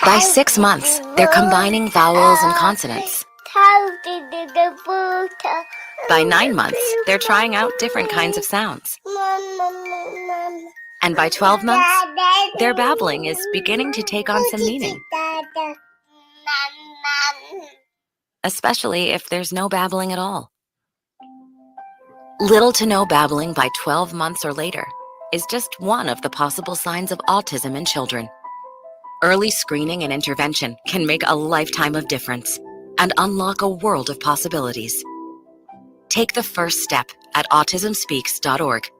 By 6 months, they're combining vowels and consonants. By 9 months, they're trying out different kinds of sounds. And by 12 months, their babbling is beginning to take on some meaning. Especially if there's no babbling at all. Little to no babbling by 12 months or later is just one of the possible signs of autism in children. Early screening and intervention can make a lifetime of difference and unlock a world of possibilities. Take the first step at autismspeaks.org.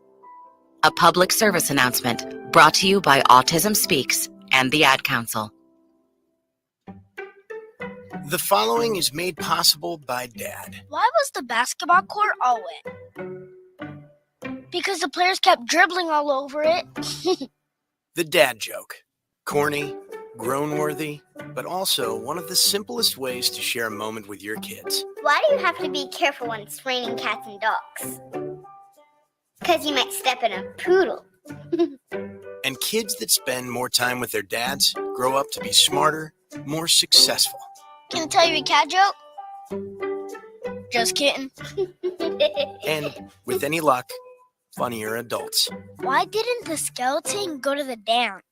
A public service announcement brought to you by Autism Speaks and the Ad Council. The following is made possible by Dad. Why was the basketball court all wet? Because the players kept dribbling all over it. The dad joke. Corny, grown-worthy, but also one of the simplest ways to share a moment with your kids. Why do you have to be careful when it's raining cats and dogs? Because you might step in a poodle. And kids that spend more time with their dads grow up to be smarter, more successful. Can I tell you a cat joke? Just kidding. And, with any luck, funnier adults. Why didn't the skeleton go to the dance?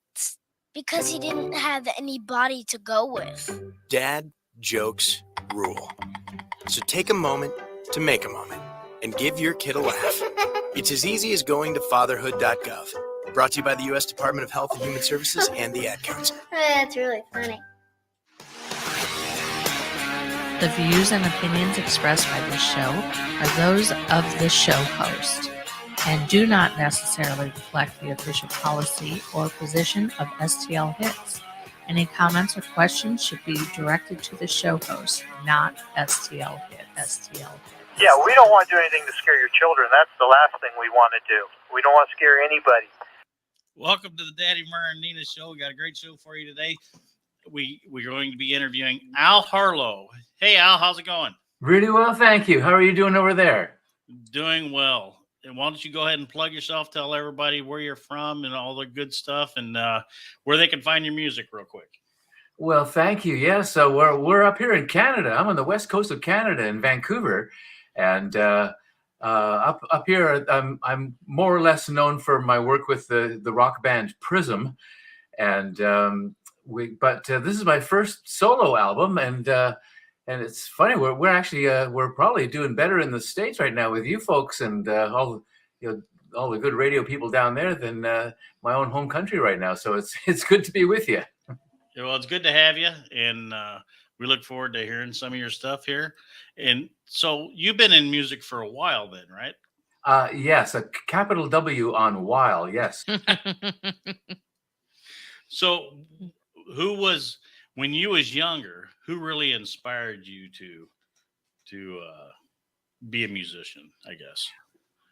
Because he didn't have any body to go with. Dad jokes rule. So take a moment to make a moment and give your kid a laugh. It's as easy as going to fatherhood.gov. Brought to you by the U.S. Department of Health and Human Services and the Ad Council. That's really funny. The views and opinions expressed by this show are those of the show host and do not necessarily reflect the official policy or position of STL Hits. Any comments or questions should be directed to the show host, not STL Hit. STL Hit. Yeah, we don't want to do anything to scare your children. That's the last thing we want to do. We don't want to scare anybody. Welcome to the Daddy Murr and Nina Show. We got a great show for you today. We're going to be interviewing Al Harlow. Hey, Al, how's it going? Really well, thank you. How are you doing over there? Doing well. And why don't you go ahead and plug yourself, tell everybody where you're from and all the good stuff and where they can find your music real quick. Well, thank you. Yeah, so we're up here in Canada. I'm on the west coast of Canada in Vancouver. And up here, I'm more or less known for my work with the rock band Prism. And this is my first solo album, and it's funny. We're actually we're probably doing better in the States right now with you folks and all the good radio people down there than my own home country right now. So it's good to be with you. Well, it's good to have you, and we look forward to hearing some of your stuff here. And so you've been in music for a while, then, right? Yes, a capital W on while. Yes. So, when you was younger, who really inspired you to be a musician, I guess?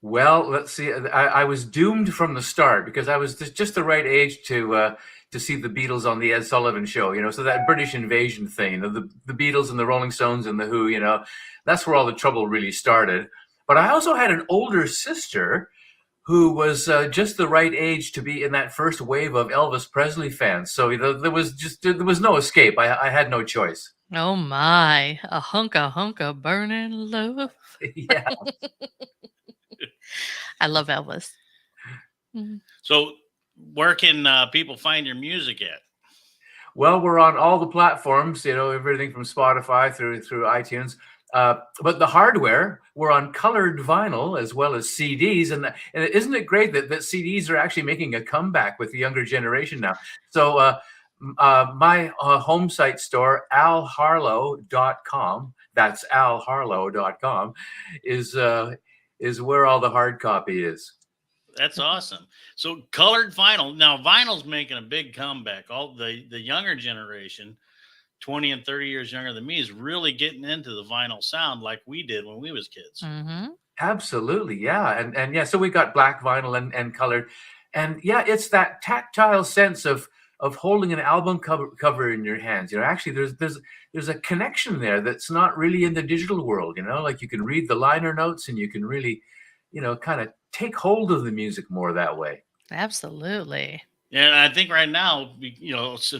Well, let's see. I was doomed from the start because I was just the right age to see the Beatles on the Ed Sullivan Show. So that British invasion thing. The Beatles and the Rolling Stones and the Who. That's where all the trouble really started. But I also had an older sister who was just the right age to be in that first wave of Elvis Presley fans. So there was no escape. I had no choice. Oh my, a hunka burning love. Yeah. I love Elvis. So where can people find your music at? Well, we're on all the platforms, everything from Spotify through iTunes. But the hardware, we're on colored vinyl as well as CDs. And isn't it great that CDs are actually making a comeback with the younger generation now? So my home site store, alharlow.com, that's alharlow.com, is where all the hard copy is. That's awesome. So colored vinyl. Now, vinyl's making a big comeback. All the younger generation, 20 and 30 years younger than me, is really getting into the vinyl sound like we did when we was kids. Mm-hmm. Absolutely, yeah. And yeah, so we got black vinyl and colored. And yeah, it's that tactile sense of holding an album cover in your hands. Actually there's a connection there that's not really in the digital world, like you can read the liner notes and you can really, kind of take hold of the music more that way. Absolutely. And I think right now,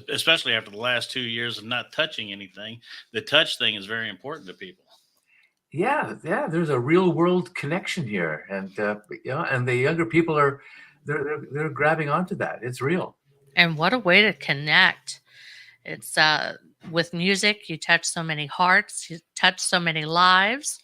especially after the last 2 years of not touching anything, the touch thing is very important to people. Yeah, there's a real world connection here, and and the younger people are they're grabbing onto that. It's real. And what a way to connect. It's with music, you touch so many hearts, you touch so many lives.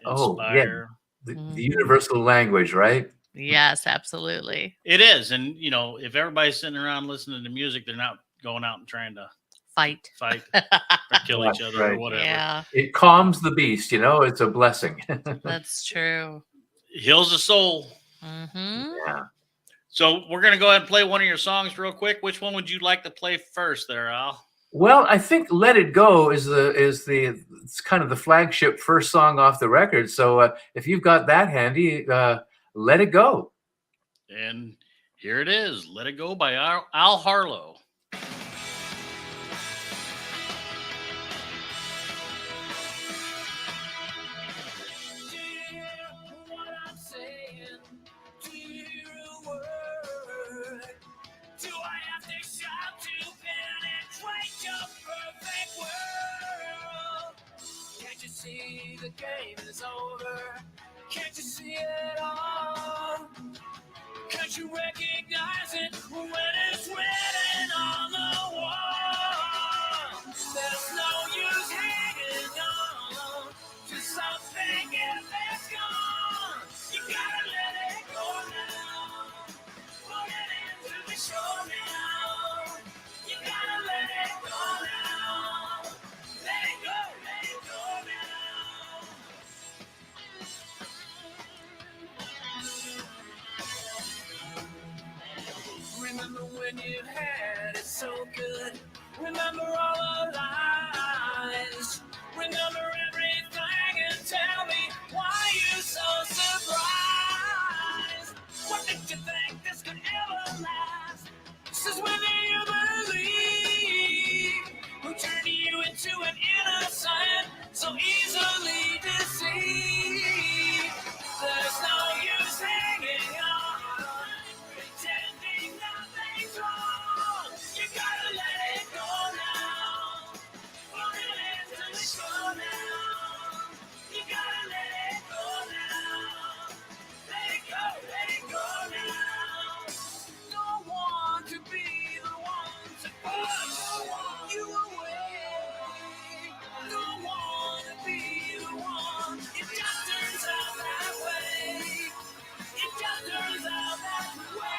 Oh, yeah, Inspire. the universal language, right? Yes, absolutely. It is. And, if everybody's sitting around listening to music, they're not going out and trying to Fight. or kill each That's other or right. whatever. Yeah, It calms the beast, it's a blessing. that's true. Heals the soul. Mm-hmm. Yeah. So we're going to go ahead and play one of your songs real quick. Which one would you like to play first there, Al? Well, I think "Let It Go" is it's kind of the flagship first song off the record. So if you've got that handy, "Let It Go." And here it is. Let It Go by Al Harlow. See the game is over. Can't you see it all? Can't you recognize it when it's written on the wall? There's no use hanging on to something if it's gone. You gotta let it go now. Put it into the show now. You gotta let it go now. Let it go, let it go now. Remember when you had it so good. Remember all the lies. Remember everything and tell me why you so surprised. What did you think this could ever last? Since when do you believe? Who turned you into an innocent, so easily deceived? There's no use hanging on, pretending nothing's wrong. You gotta let it go now. Put it into the show now. You gotta let it go now. Let it go, let it go now. Don't want to be the one to push you away. Don't want to be the one. It just turns out that way. It just turns out that way.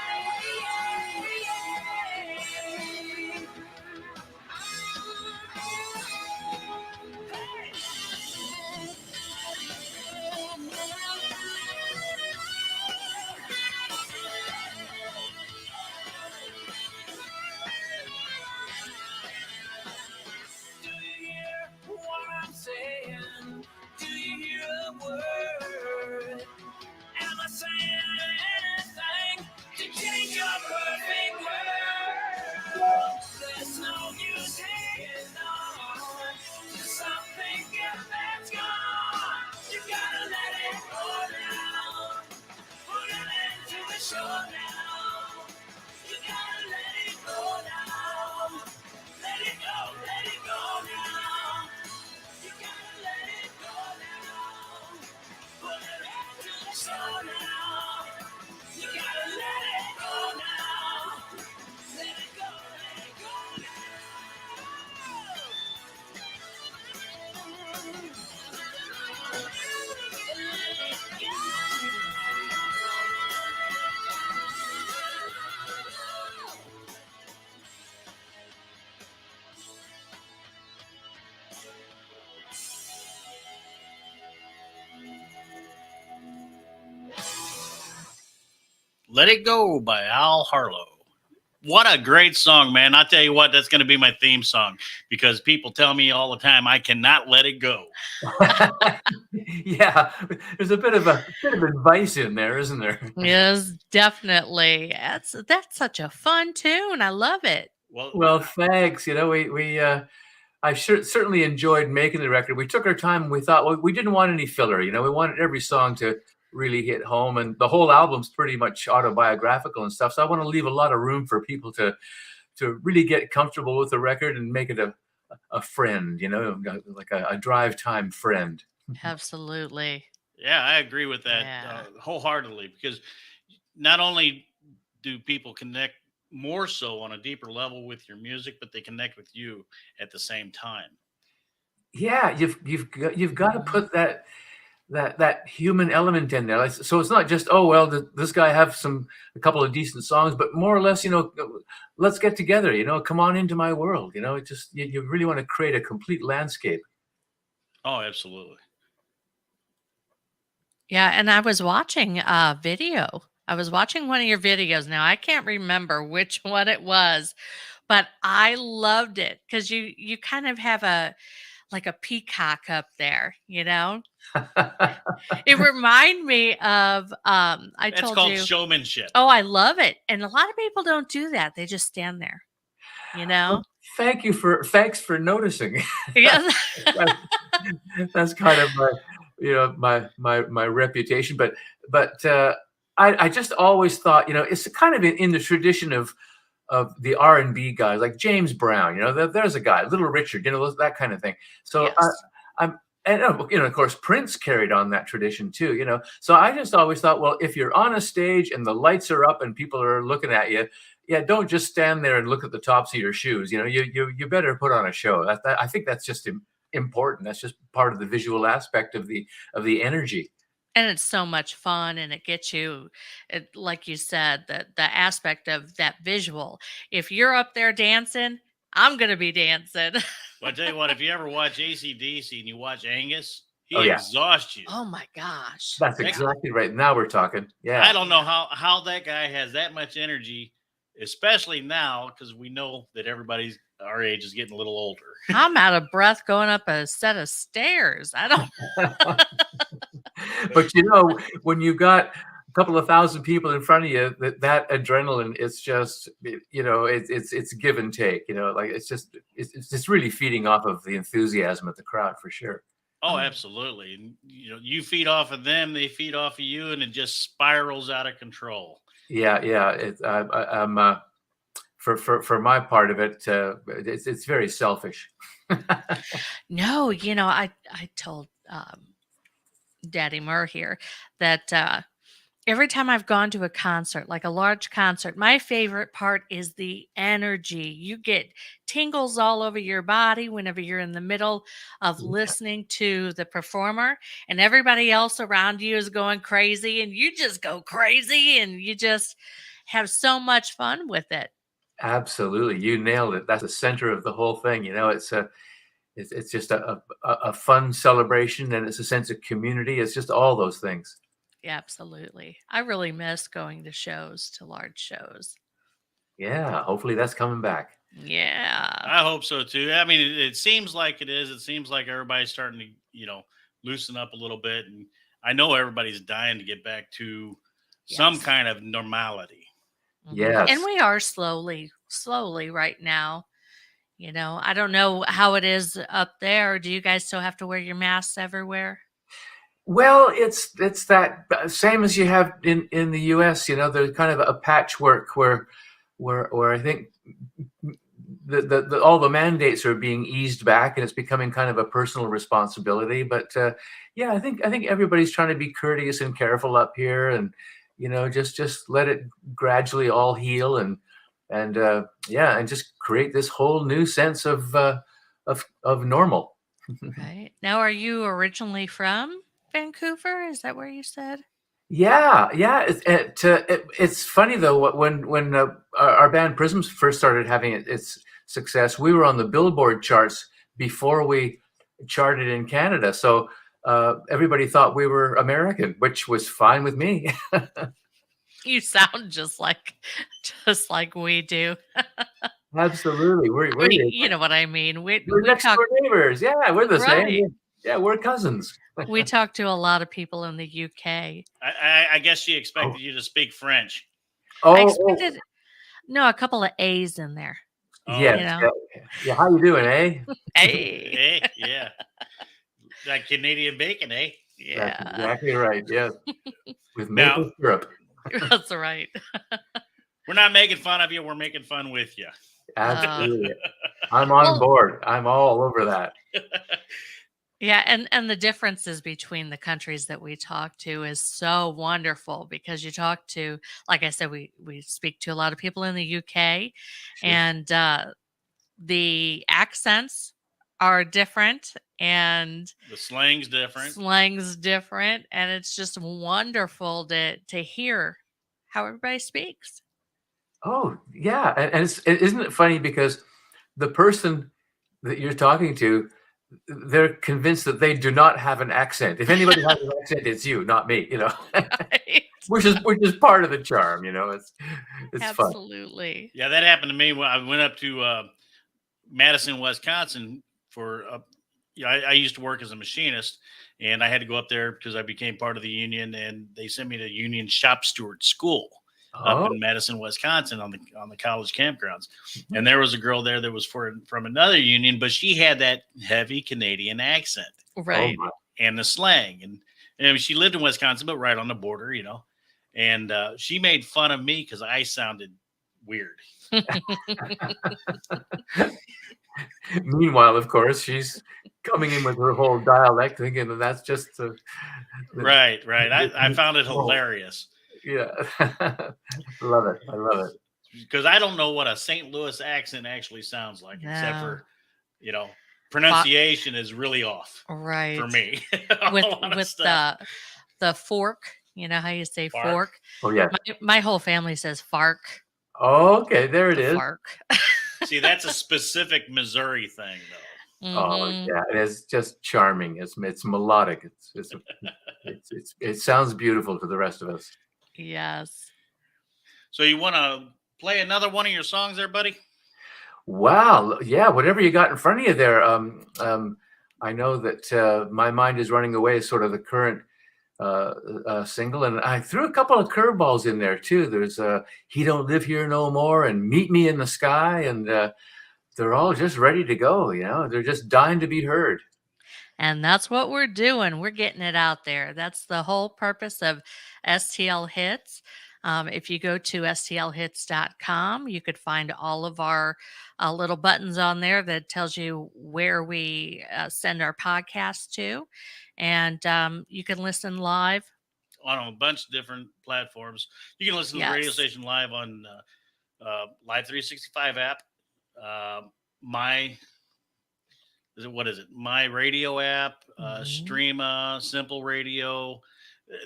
Do you hear what I'm saying? Do you hear a word? Am I saying anything to change your perfect world? There's no use hanging on to something if that's gone. You gotta let it go now. Put it into the show now. You gotta let it go now. Let it go now. You gotta let it go now. Put it into the show now. You gotta let it go now. Let it go Let It Go by Al Harlow. What a great song, man. I'll tell you what, that's going to be my theme song because people tell me all the time I cannot let it go. Yeah, there's a bit of advice in there, isn't there? Yes, definitely. That's such a fun tune. I love it. Well, thanks. I certainly enjoyed making the record. We took our time and we thought, well, we didn't want any filler. We wanted every song to really hit home, and the whole album's pretty much autobiographical and stuff. So I want to leave a lot of room for people to really get comfortable with the record and make it a friend, like a drive time friend. Absolutely. Yeah, I agree with that Yeah. wholeheartedly, because not only do people connect more so on a deeper level with your music, but they connect with you at the same time. Yeah, you've got to Mhm. put that human element in there. Like, so it's not just, oh well, this guy have a couple of decent songs, but more or less, let's get together. Come on into my world. It just you really want to create a complete landscape. Oh, absolutely. Yeah, and I was watching a video. I was watching one of your videos. Now I can't remember which one it was, but I loved it because you kind of have a like a peacock up there, you know? It reminded me of I That's told called you. showmanship. Oh, I love it. And a lot of people don't do that. They just stand there, you know? Well, thanks for noticing. Yeah. That's kind of my reputation, but I just always thought, it's kind of in the tradition of the R&B guys like James Brown. There's a guy, Little Richard, that kind of thing. So Yes. I'm and of course Prince carried on that tradition too. So I just always thought, well, if you're on a stage and the lights are up and people are looking at you, yeah, don't just stand there and look at the tops of your shoes. You better put on a show. I think that's just important. That's just part of the visual aspect of the energy. And it's so much fun and it gets you like you said, the aspect of that visual. If you're up there dancing, I'm gonna be dancing. Well, I tell you what, if you ever watch AC/DC and you watch Angus, Oh he yeah, exhausts you. Oh my gosh. that's That- exactly right. Now we're talking. Yeah. I don't know how that guy has that much energy, especially now, because we know that everybody's our age is getting a little older. I'm out of breath going up a set of stairs. I don't But when you got a couple of thousand people in front of you, that adrenaline, it's just it's give and take. Like it's just really feeding off of the enthusiasm of the crowd for sure. Oh, absolutely. And you feed off of them, they feed off of you, and it just spirals out of control. Yeah. I'm for my part of it, it's very selfish. No, I told Daddy Murr here that every time I've gone to a concert, like a large concert, my favorite part is the energy. You get tingles all over your body whenever you're in the middle of listening to the performer, and everybody else around you is going crazy, and you just go crazy, and you just have so much fun with it. Absolutely, you nailed it. That's the center of the whole thing. It's just a fun celebration, and it's a sense of community. It's just all those things. Yeah, absolutely. I really miss going to shows, to large shows. Yeah, hopefully that's coming back. Yeah. I hope so too. I mean, it seems like it is. It seems like everybody's starting to, loosen up a little bit. And I know everybody's dying to get back to some Yes. kind of normality. Mhm. Yes. And we are slowly right now. I don't know how it is up there. Do you guys still have to wear your masks everywhere? Well, it's that same as you have in the U.S. There's kind of a patchwork where I think all the mandates are being eased back, and it's becoming kind of a personal responsibility. But yeah, I think everybody's trying to be courteous and careful up here, and just let it gradually all heal, and yeah, and just create this whole new sense of normal. Right. Now, are you originally from Vancouver? Is that where you said? Yeah. It's funny though, when our band Prisms first started having its success, we were on the Billboard charts before we charted in Canada. So everybody thought we were American, which was fine with me. You sound just like we do. Absolutely, You know what I mean. we're We next talk door neighbors. Yeah, we're the right. same. Yeah, we're cousins. We talk to a lot of people in the UK. I guess she expected you to speak French. I Oh, expected a couple of A's in there. yes. You know. Yeah. How you doing, eh? Hey. Yeah. Like Canadian bacon, eh? That's Yeah, exactly right. Yes, with Now, maple syrup. that's right. we're not making fun of you. We're making fun with you. Absolutely. I'm on Well, board. I'm all over that. yeah, and the differences between the countries that we talk to is so wonderful because you talk to, like I said, we speak to a lot of people in the UK, Sure. and the accents are different and The slang's different. slang's different, and it's just wonderful to hear how everybody speaks. Oh, yeah, and isn't it funny because the person that you're talking to, they're convinced that they do not have an accent. If anybody has an accent, it's you, not me, Right? which is part of the charm, it's fun. Absolutely. Yeah, that happened to me when I went up to Madison, Wisconsin for I used to work as a machinist, and I had to go up there because I became part of the union, and they sent me to Union Shop Steward School up Oh, in Madison, Wisconsin on the college campgrounds. And there was a girl there that was from another union, but she had that heavy Canadian accent oh Right. my. and the slang. And she lived in Wisconsin, but right on the border, And she made fun of me because I sounded weird. Meanwhile, of course, she's coming in with her whole dialect, thinking that that's just Right. I found it hilarious yeah. Love it. I love it. because I don't know what a St. Louis accent actually sounds like, except No. for, pronunciation is really off Right. for me. With A lot of with stuff. the fork, you know how you say Fark. fork? Oh yeah. My whole family says fark. Okay, there it The is. fark. See, that's a specific Missouri thing, though. Oh Mhm. yeah, it is just charming. It's melodic. It sounds beautiful to the rest of us. Yes. So you want to play another one of your songs there, buddy? Wow, yeah, whatever you got in front of you there. I know that My Mind Is Running Away is sort of the current single, and I threw a couple of curveballs in there too. There's He Don't Live Here No More and Meet Me in the Sky, and they're all just ready to go. They're just dying to be heard. And that's what we're doing. We're getting it out there. That's the whole purpose of STL Hits. If you go to stlhits.com, you could find all of our little buttons on there that tells you where we send our podcast to. And you can listen live. On a bunch of different platforms. You can listen to the radio Yes. station live on Live 365 app. What is it? My radio app, Mhm. Streama, Simple Radio.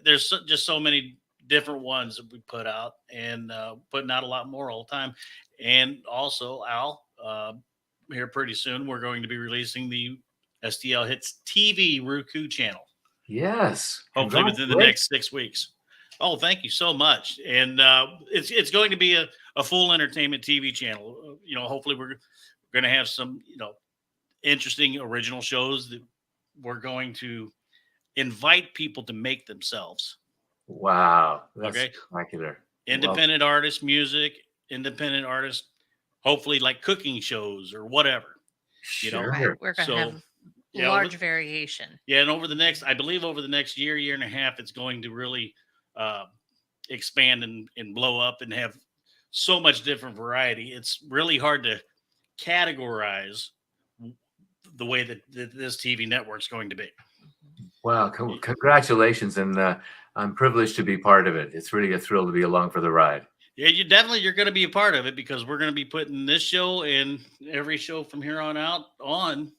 There's just so many different ones that we put out, and putting out a lot more all the time. And also, Al, here pretty soon, we're going to be releasing the STL Hits TV Roku channel. Yes. Hopefully within the next 6 weeks. Oh, thank you so much. And it's going to be a full entertainment TV channel. Hopefully we're going to have some, interesting original shows that we're going to invite people to make themselves. Wow, that's Okay. spectacular. Independent artists, music, independent artists, hopefully like cooking shows or whatever. Sure. Right. We're going to So, have yeah, large variation. Yeah, and over the next year and a half, it's going to really expand and blow up and have so much different variety. It's really hard to categorize the way that this TV network's going to be. Wow, congratulations, and I'm privileged to be part of it. It's really a thrill to be along for the ride. Yeah, you're going to be a part of it because we're going to be putting this show and every show from here on out on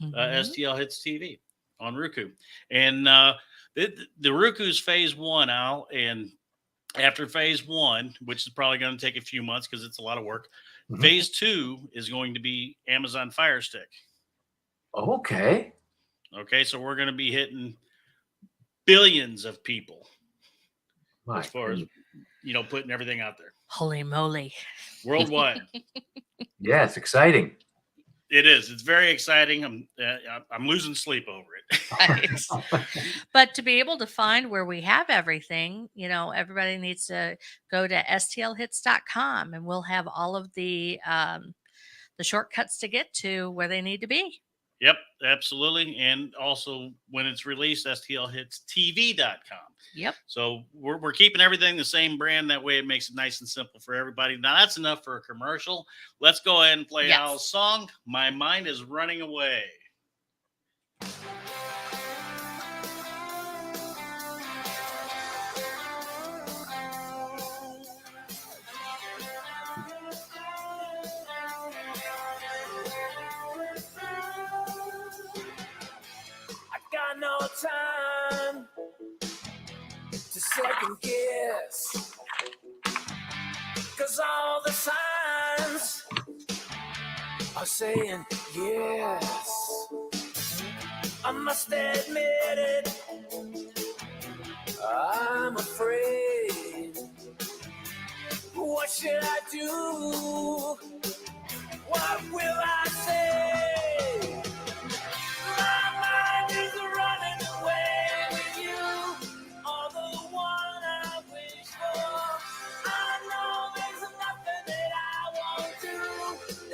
STL Hits TV on Roku. And the Roku's phase 1, Al, and after phase 1, which is probably going to take a few months because it's a lot of work, phase 2 is going to be Amazon Fire Stick. Okay. Okay, so we're going to be hitting billions of people as far as putting everything out there. Holy moly. Worldwide. Yeah, it's exciting. It is. It's very exciting. I'm losing sleep over it. Right. But to be able to find where we have everything, everybody needs to go to stlhits.com, and we'll have all of the shortcuts to get to where they need to be. Yep, absolutely. And also when it's released, STLHitsTV.com. Yep. So we're keeping everything the same brand. That way it makes it nice and simple for everybody. Now that's enough for a commercial. Let's go ahead and play Yes. Al's song, My Mind is Running Away. Got no time to second guess, 'cause all the signs are saying yes. I must admit it, I'm afraid. What should I do? What will I say? My mind is running away with you, all the one I wish for. I know there's nothing that I won't do,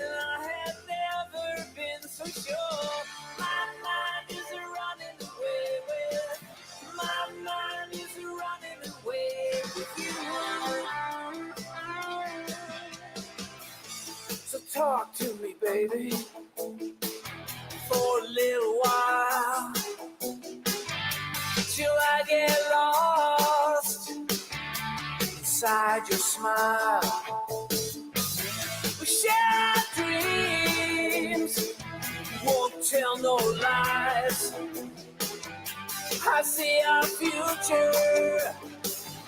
and I have never been so sure. My mind is running away with, my mind is running away with you. So talk to me, baby, for a little while, till I get lost inside your smile. We share dreams, won't tell no lies. I see our future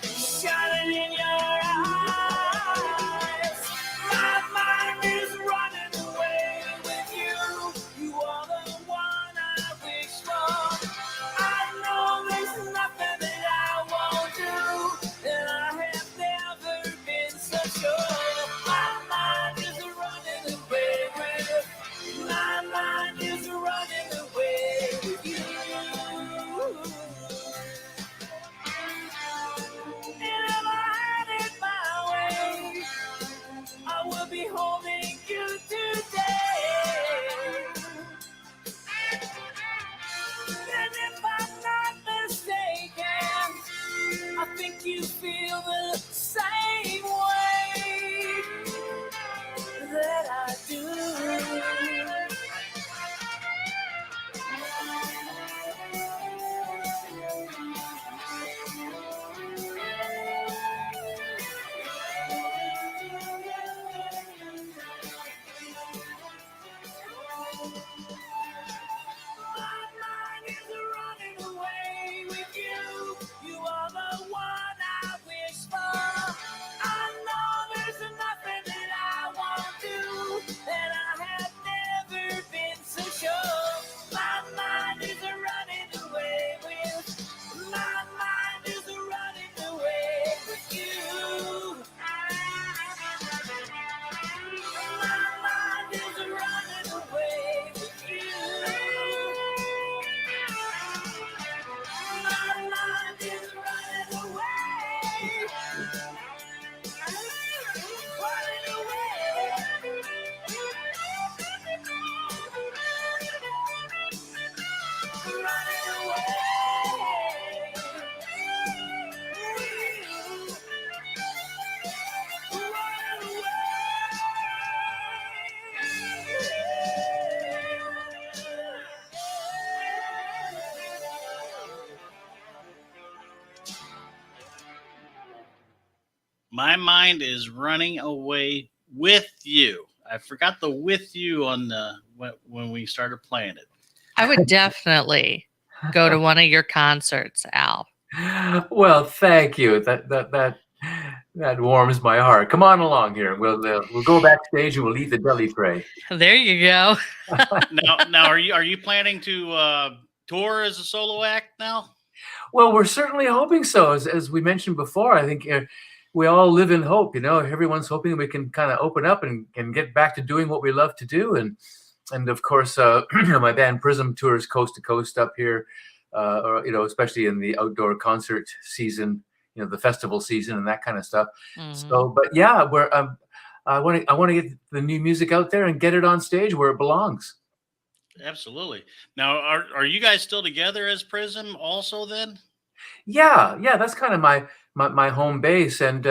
shining in your eyes. My mind is running away with you. You are the one I wish for. I know there's nothing that I won't do, and I have never been so sure. My mind is running away with you. My mind is running away with you. And if I had it my way, I will be holding you today. And if I'm not mistaken, I think you feel the same way that I do. My mind is running away with you. You are the one I wish for. I know there's nothing that I won't do, and I have never been so sure. My mind is running away with, my mind is running away with you. My mind is running away with you. My mind is running away. Running away. Running My mind is running away with you. I forgot the with you on the when we started playing it. I would definitely go to one of your concerts, Al. Well, thank you. That warms my heart. Come on along here. We'll go backstage and we'll eat the deli tray. There you go. Now, are you planning to tour as a solo act now? Well, we're certainly hoping so. As we mentioned before, I think we all live in hope. You know, everyone's hoping we can kind of open up and get back to doing what we love to do. And of course, my band Prism tours coast to coast up here, or, you know, especially in the outdoor concert season, you know, the festival season and that kind of stuff. So, but yeah, I want to get the new music out there and get it on stage where it belongs. Absolutely. Now, are you guys still together as Prism also then? Yeah, yeah, that's kind of my home base. And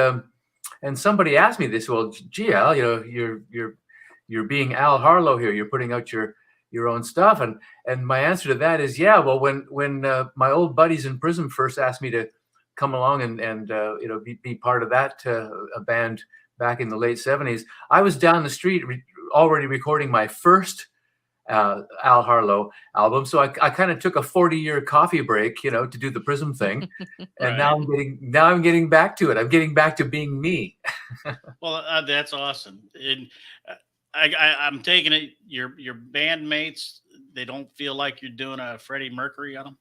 somebody asked me this. Well, gee, Al, you're being Al Harlow here. You're putting out your own stuff, and my answer to that is yeah. Well, when my old buddies in Prism first asked me to come along and be part of that a band back in the late '70s, I was down the street already recording my first Al Harlow album. So I kind of took a 40-year coffee break, to do the Prism thing, and Right. now I'm getting back to it. I'm getting back to being me. Well, that's awesome. And I'm taking it your bandmates, they don't feel like you're doing a Freddie Mercury on them.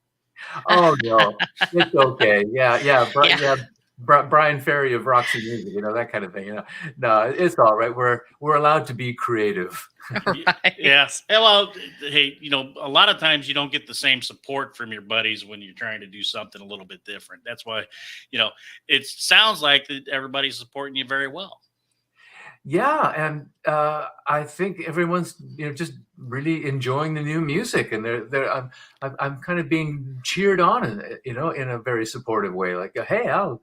Oh no, it's okay. Yeah, Yeah. Brian Ferry of Roxy Music, that kind of thing. No, it's all right. We're allowed to be creative. Right. Yes. Well, hey, a lot of times you don't get the same support from your buddies when you're trying to do something a little bit different. That's why, it sounds like that everybody's supporting you very well. Yeah, and I think everyone's just really enjoying the new music, and I'm kind of being cheered on, in a very supportive way. Like, hey, I'll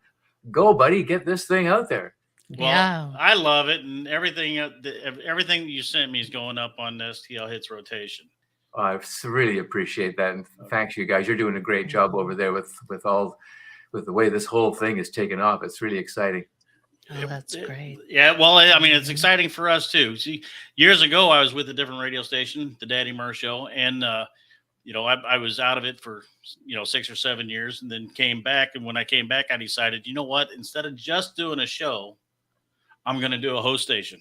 go, buddy, get this thing out there. Well, Yeah. I love it, and everything everything that you sent me is going up on the STL Hits rotation. I really appreciate that, and thanks, you guys. You're doing a great job over there with the way this whole thing is taking off. It's really exciting. Oh, that's great. Yeah, well, I mean, it's exciting for us too. See, years ago, I was with a different radio station, the Daddy Murr Show, and I was out of it for 6 or 7 years, and then came back. And when I came back, I decided, you know what? Instead of just doing a show, I'm going to do a host station.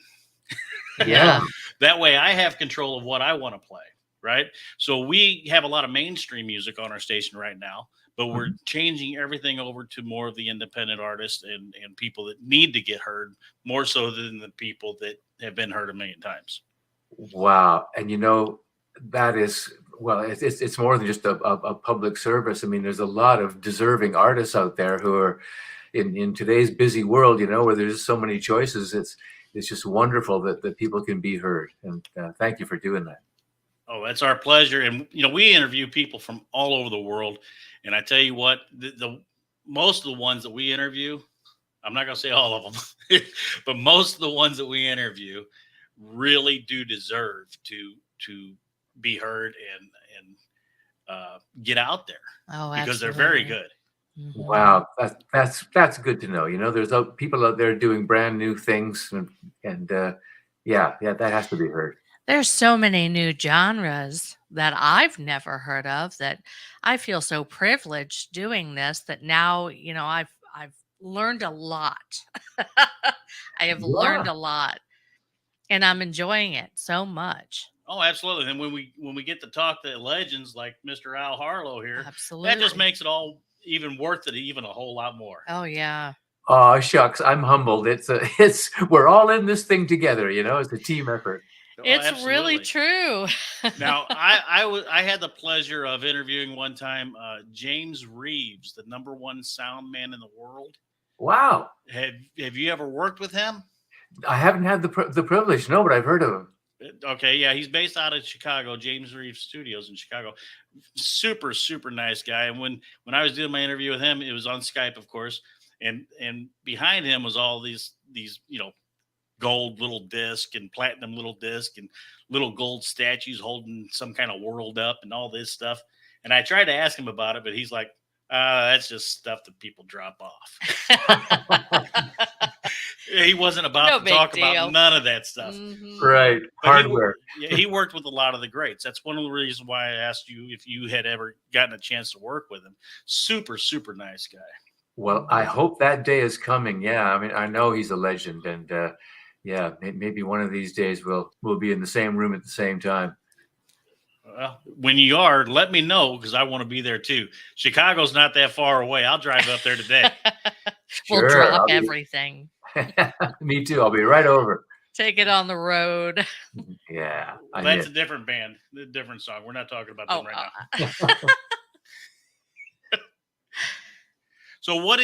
Yeah. That way, I have control of what I want to play. Right. So we have a lot of mainstream music on our station right now, but we're changing everything over to more of the independent artists and people that need to get heard more so than the people that have been heard a million times. Wow. And that is, well, it's more than just a public service. I mean, there's a lot of deserving artists out there who are in today's busy world, where there's so many choices. It's just wonderful that people can be heard. And thank you for doing that. Oh, that's our pleasure. And, we interview people from all over the world. And I tell you what, the most of the ones that we interview, I'm not going to say all of them, but most of the ones that we interview really do deserve to be heard and get out there. Oh, because absolutely. they're very good. Mhm. Wow, that's good to know. There's people out there doing brand new things, and yeah, that has to be heard. There's so many new genres that I've never heard of that I feel so privileged doing this that now, I've learned a lot. I have learned a lot, and I'm enjoying it so much. Oh, absolutely. And when we get to talk to legends like Mr. Al Harlow here, Absolutely. that just makes it all even worth it, even a whole lot more. Oh yeah. Oh shucks, I'm humbled. It's we're all in this thing together. It's a team effort. Oh, It's really absolutely. true. Now, I had the pleasure of interviewing one time James Reeves, the #1 sound man in the world. Wow. Have you ever worked with him? I haven't had the privilege, no, but I've heard of him. Okay, yeah, he's based out of Chicago, James Reeves Studios in Chicago. Super, super nice guy. And when I was doing my interview with him, it was on Skype, of course, and behind him was all these gold little disc and platinum little disc and little gold statues holding some kind of world up and all this stuff. And I tried to ask him about it, but he's like, that's just stuff that people drop off. He wasn't about to talk about none of that stuff. Mhm. Right. But Hardware. he worked with a lot of the greats. That's one of the reasons why I asked you if you had ever gotten a chance to work with him. Super, super nice guy. Well, I hope that day is coming. Yeah, I mean, I know he's a legend, and yeah, maybe one of these days we'll be in the same room at the same time. Well, when you are, let me know because I want to be there too. Chicago's not that far away. I'll drive up there today. We'll Sure, drop everything. Me too. I'll be right over. Take it on the road. Yeah. Well, that's a different band, a different song. We're not talking about them right now. So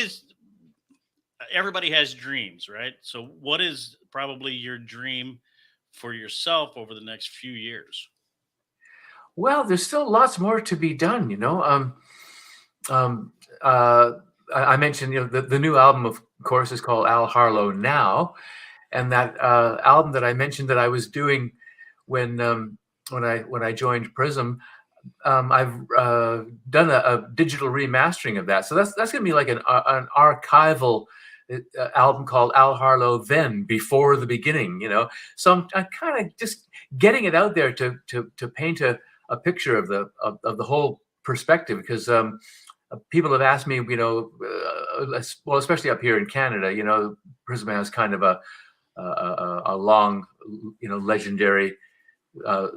everybody has dreams, right? So what is probably your dream for yourself over the next few years? Well, there's still lots more to be done, you know. Um, uh, I mentioned, you know, the new album, of course, is called Al Harlow Now, and that album that I mentioned that I was doing when when I joined Prism, I've done a digital remastering of that. So that's going to be like an archival album called Al Harlow Then, Before the Beginning. You know, so I'm kind of just getting it out there to paint a picture of the whole perspective, because people have asked me, you know, well, especially up here in Canada, you know, Prism has kind of a long, you know, legendary uh,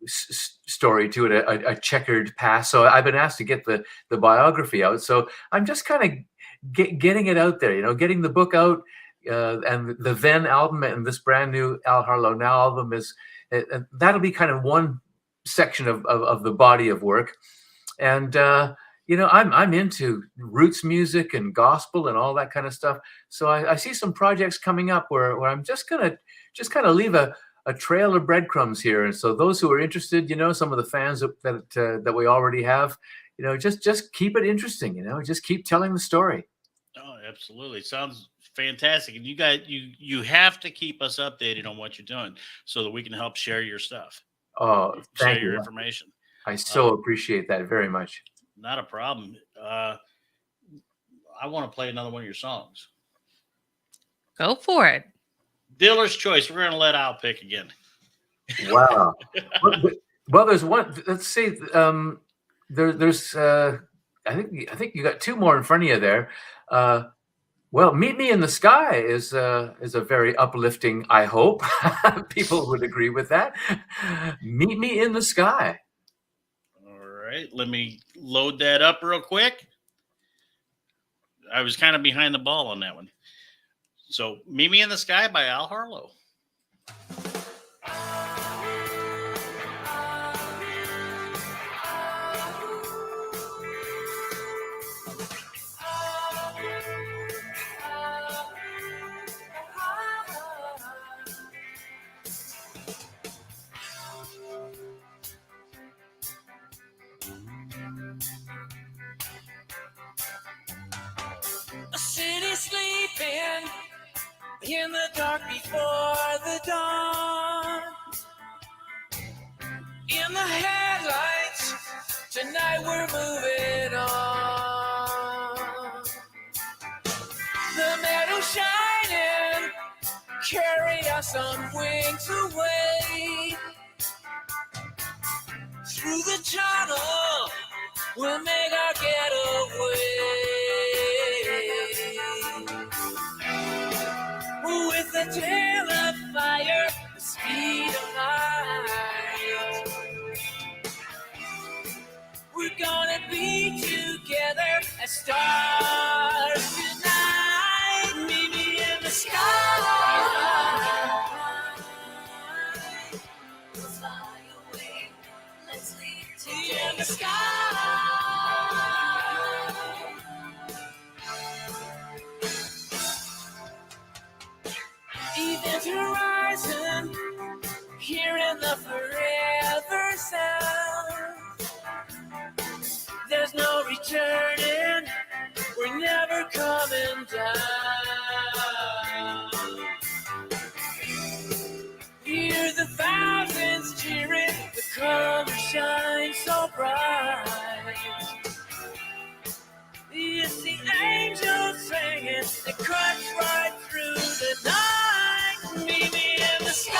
story to it, a checkered past. So I've been asked to get the biography out. So I'm just kind of getting it out there, you know, getting the book out. And the Then album and this brand new Al Harlow Now album is that'll be kind of one section of the body of work. And you know, I'm into roots music and gospel and all that kind of stuff. So I see some projects coming up where I'm just gonna kind of leave a trail of breadcrumbs here. And so those who are interested, you know, some of the fans that we already have, you know, just keep it interesting, you know, just keep telling the story. Oh, absolutely. Sounds fantastic. And you have to keep us updated on what you're doing so that we can help share your stuff, Oh, share thank your you. information. I so appreciate that very much. Not a problem. I want to play another one of your songs. Go for it. Dealer's choice. We're going to let Al pick again. Wow. Well, there's one. Let's see. There's. I think you got two more in front of you there. Well, "Meet Me in the Sky" is a very uplifting. I hope people would agree with that. "Meet Me in the Sky." All right. Let me load that up real quick. I was kind of behind the ball on that one. So, "Meet Me in the Sky" by Al Harlow. A city sleeping in the dark before the dawn. In the headlights, tonight we're moving on. The meadow shining, carry us on wings away. Through the tunnel, we'll make our getaway. With the tail of fire, the speed of light, we're gonna be together as stars tonight. Meet me in the sky. We'll fly away. Let's leave together. In the sky. Even's horizon, hearing the forever sound. There's no returning, we're never coming down. Hear the thousands cheering, the colors shine so bright. It's the angels singing, it cuts right through the night. Meet me in the sky.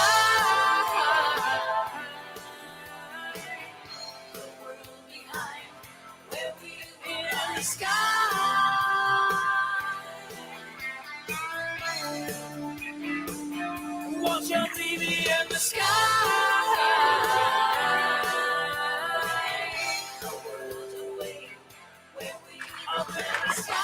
The world behind, where we in the sky. Won't you meet me in the sky? The world away, where we up in the sky.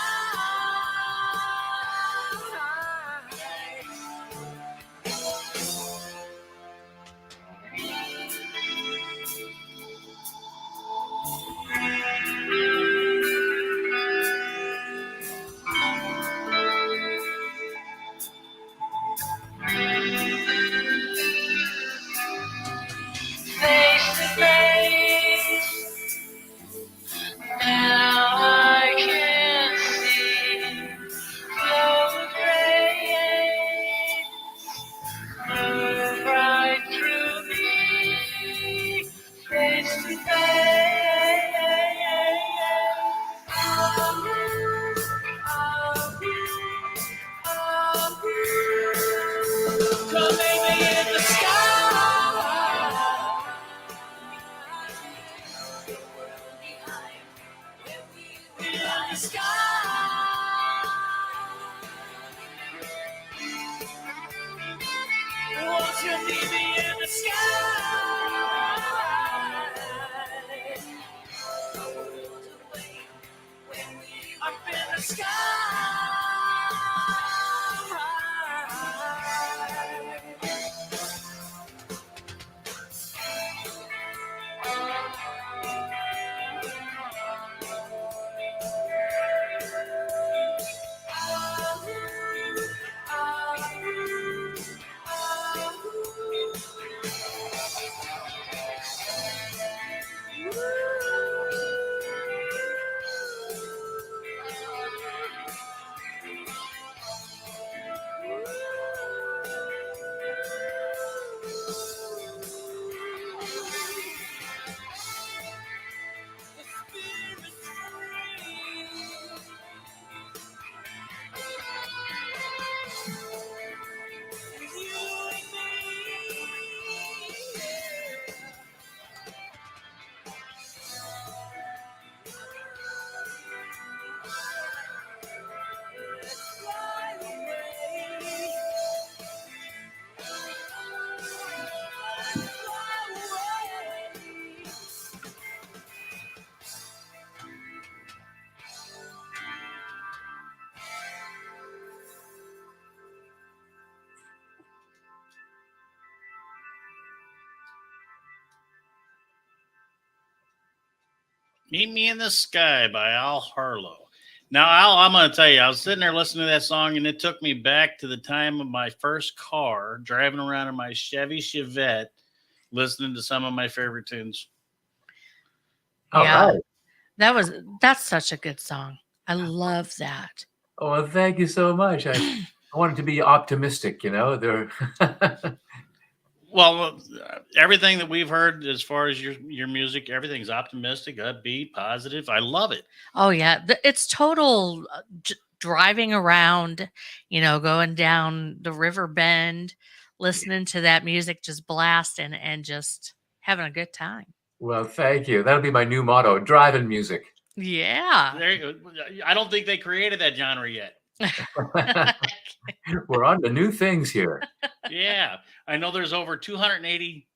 Meet Me in the Sky by Al Harlow. Now, Al, I'm going to tell you, I was sitting there listening to that song, and it took me back to the time of my first car, driving around in my Chevy Chevette, listening to some of my favorite tunes. All Yeah. right. That's such a good song. I love that. Oh, well, thank you so much. I wanted to be optimistic, you know. Well, everything that we've heard as far as your music, everything's optimistic, upbeat, positive. I love it. Oh yeah, it's total driving around, going down the river bend, listening to that music just blasting and just having a good time. Well, thank you. That'll be my new motto: driving music. Yeah. I don't think they created that genre yet. We're on to new things here. Yeah, I know there's over 280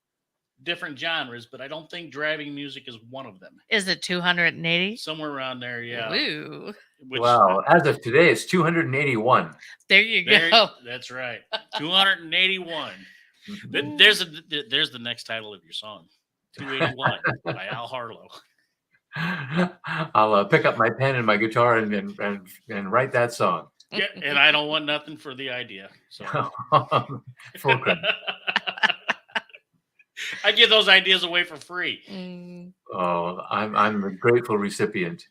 different genres, but I don't think driving music is one of them. Is it 280? Somewhere around there, yeah. Ooh. Well, as of today, it's 281. There you go. That's right. 281. There's the next title of your song. 281 by Al Harlow. I'll pick up my pen and my guitar and write that song. Yeah, and I don't want nothing for the idea. So full credit. I give those ideas away for free. Oh, I'm a grateful recipient.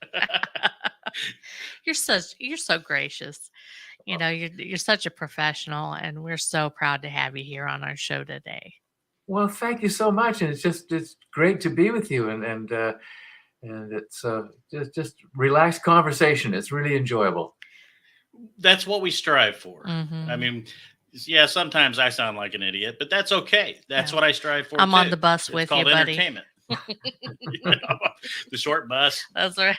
You're so gracious. You're such a professional, and we're so proud to have you here on our show today. Well, thank you so much, and it's great to be with you, and it's just relaxed conversation. It's really enjoyable. That's what we strive for. Mm-hmm. I mean, yeah, sometimes I sound like an idiot, but that's okay. That's what I strive for. I'm on the bus with you, buddy. Entertainment. The short bus. That's right.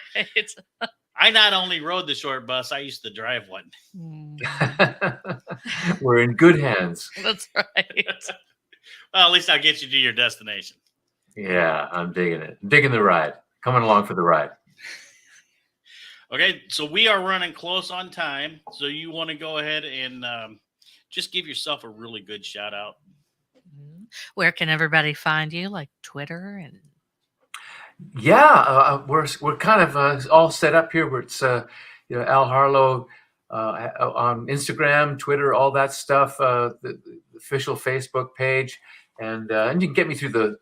I not only rode the short bus, I used to drive one. We're in good hands. That's right. Well, at least I'll get you to your destination. Yeah, I'm digging it. Digging the ride. Coming along for the ride. Okay, so we are running close on time. So you want to go ahead and just give yourself a really good shout out. Where can everybody find you? Like Twitter and. Yeah, we're kind of all set up here. Where it's Al Harlow on Instagram, Twitter, all that stuff. The official Facebook page, and you can get me through the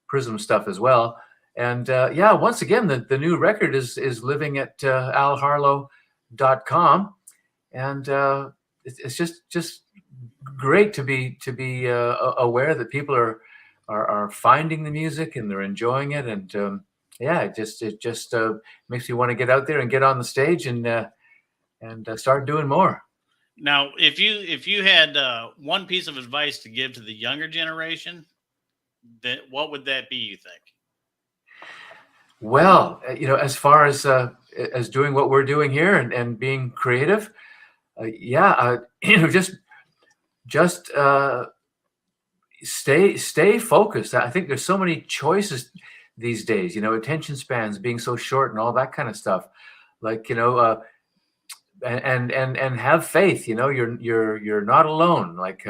Prism stuff as well. And once again, the new record is living at alharlow.com, and it's just great to be aware that people are finding the music and they're enjoying it, and it just makes me want to get out there and get on the stage and start doing more. Now, if you had one piece of advice to give to the younger generation, then what would that be, you think? Well, as far as doing what we're doing here and being creative, just stay focused. I think there's so many choices these days. Attention spans being so short and all that kind of stuff. Like and have faith. You're not alone. Like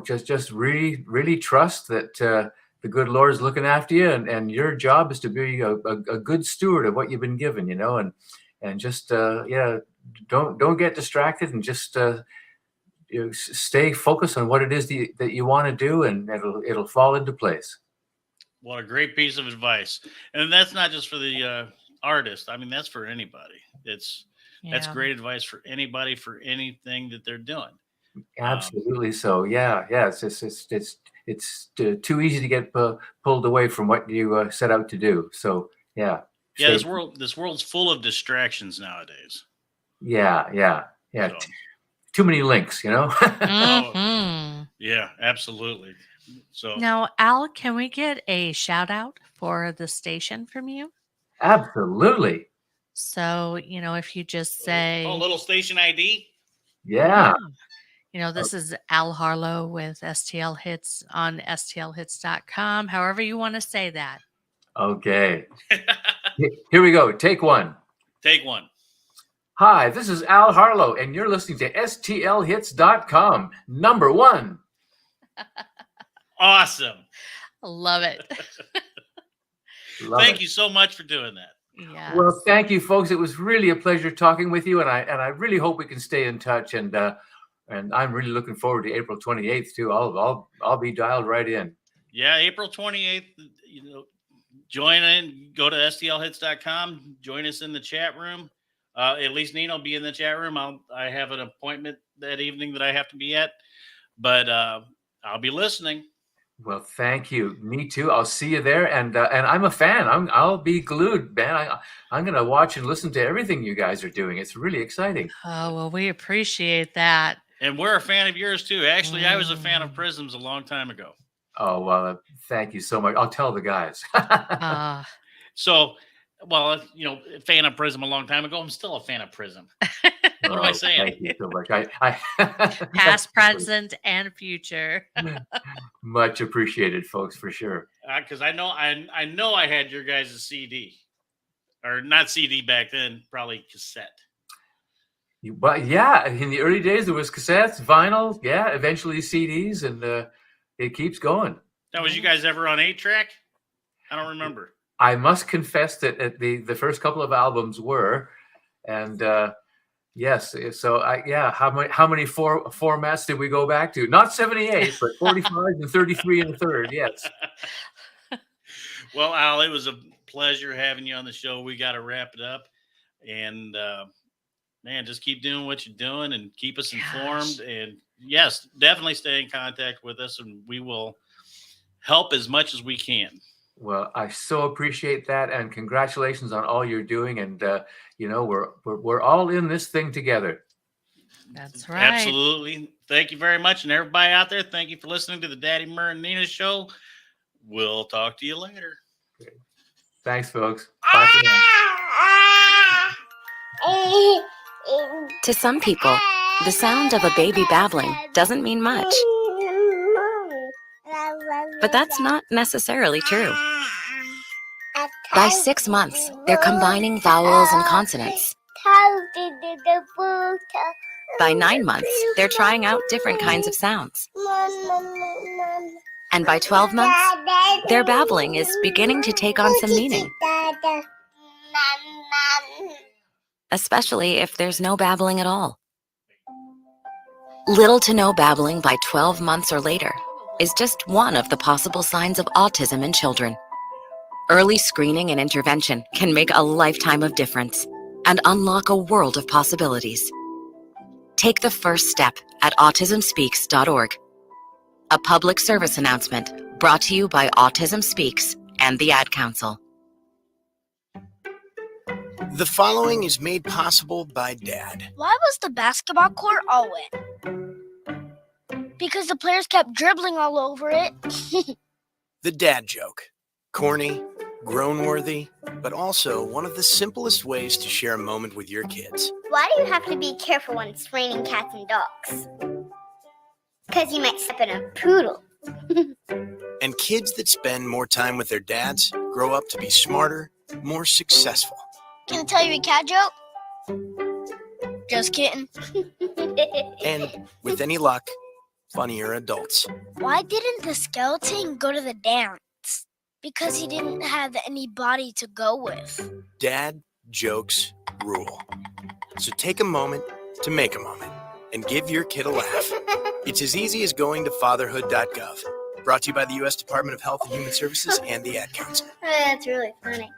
just really trust that. The good Lord's looking after you, and your job is to be a good steward of what you've been given, and just don't get distracted, and just stay focused on what it is that you want to do, and it'll fall into place. What a great piece of advice, and that's not just for the artist. I memean, that's for anybody. That's great advice for anybody for anything that they're doing. Absolutely. So yeah. It's too easy to get pulled away from what you set out to do. So yeah. This world's full of distractions nowadays. Yeah. So. Too many links, Mm-hmm. Yeah, absolutely. So now, Al, can we get a shout out for the station from you? Absolutely. So if you just say a little station ID. Yeah. This is Al Harlow with STL Hits on stlhits.com. However you want to say that. Okay. Here we go. Take one. Take one. Hi, this is Al Harlow, and you're listening to stlhits.com, number one. Awesome. I love it. Love Thank it. you so much for doing that. Yes. Well, thank you, folks. It was really a pleasure talking with you, and I really hope we can stay in touch. And I'm really looking forward to April 28th too. I'll be dialed right in. Yeah, April 28th, join in, go to stlhits.com, join us in the chat room. At least Nina will be in the chat room. I have an appointment that evening that I have to be at, but I'll be listening. Well, thank you. Me too. I'll see you there, and I'm a fan. I'll be glued, man. I'm gonna watch and listen to everything you guys are doing. It's really exciting. Oh, well, we appreciate that. And we're a fan of yours too. Actually, I was a fan of Prisms a long time ago. Oh, well, thank you so much. I'll tell the guys. So, well, fan of Prism a long time ago. I'm still a fan of Prism. What am I saying? Thank you so much. Past, present, and future. Much appreciated, folks, for sure. Because I know I had your guys' CD, or not CD back then, probably cassette. But yeah, in the early days there was cassettes, vinyl, yeah, eventually CDs, and it keeps going. Now, was you guys ever on 8-track? I don't remember. I must confess that the first couple of albums were, and yes. So how many formats did we go back to? Not 78, but 45 and 33 and a third. Yes. Well, Al, it was a pleasure having you on the show. We got to wrap it up, and man, just keep doing what you're doing and keep us informed. And yes, definitely stay in contact with us, and we will help as much as we can. Well, I so appreciate that, and congratulations on all you're doing. And we're all in this thing together. That's right. Absolutely. Thank you very much, and everybody out there, thank you for listening to the Daddy Murr and Nina show. We'll talk to you later. Great. Thanks, folks. Bye for now. To some people, the sound of a baby babbling doesn't mean much. But that's not necessarily true. By 6 months, they're combining vowels and consonants. By 9 months, they're trying out different kinds of sounds. And by 12 months, their babbling is beginning to take on some meaning. Especially if there's no babbling at all. Little to no babbling by 12 months or later is just one of the possible signs of autism in children. Early screening and intervention can make a lifetime of difference and unlock a world of possibilities. Take the first step at autismspeaks.org. A public service announcement brought to you by Autism Speaks and the Ad Council. The following is made possible by Dad. Why was the basketball court all wet? Because the players kept dribbling all over it. The dad joke. Corny, grown-worthy, but also one of the simplest ways to share a moment with your kids. Why do you have to be careful when it's raining cats and dogs? Because you might step in a poodle. And kids that spend more time with their dads grow up to be smarter, more successful. Can I tell you a cat joke? Just kidding. And with any luck, funnier adults. Why didn't the skeleton go to the dance? Because he didn't have any body to go with. Dad jokes rule. So take a moment to make a moment and give your kid a laugh. It's as easy as going to fatherhood.gov. Brought to you by the U.S. Department of Health and Human Services and the Ad Council. That's really funny.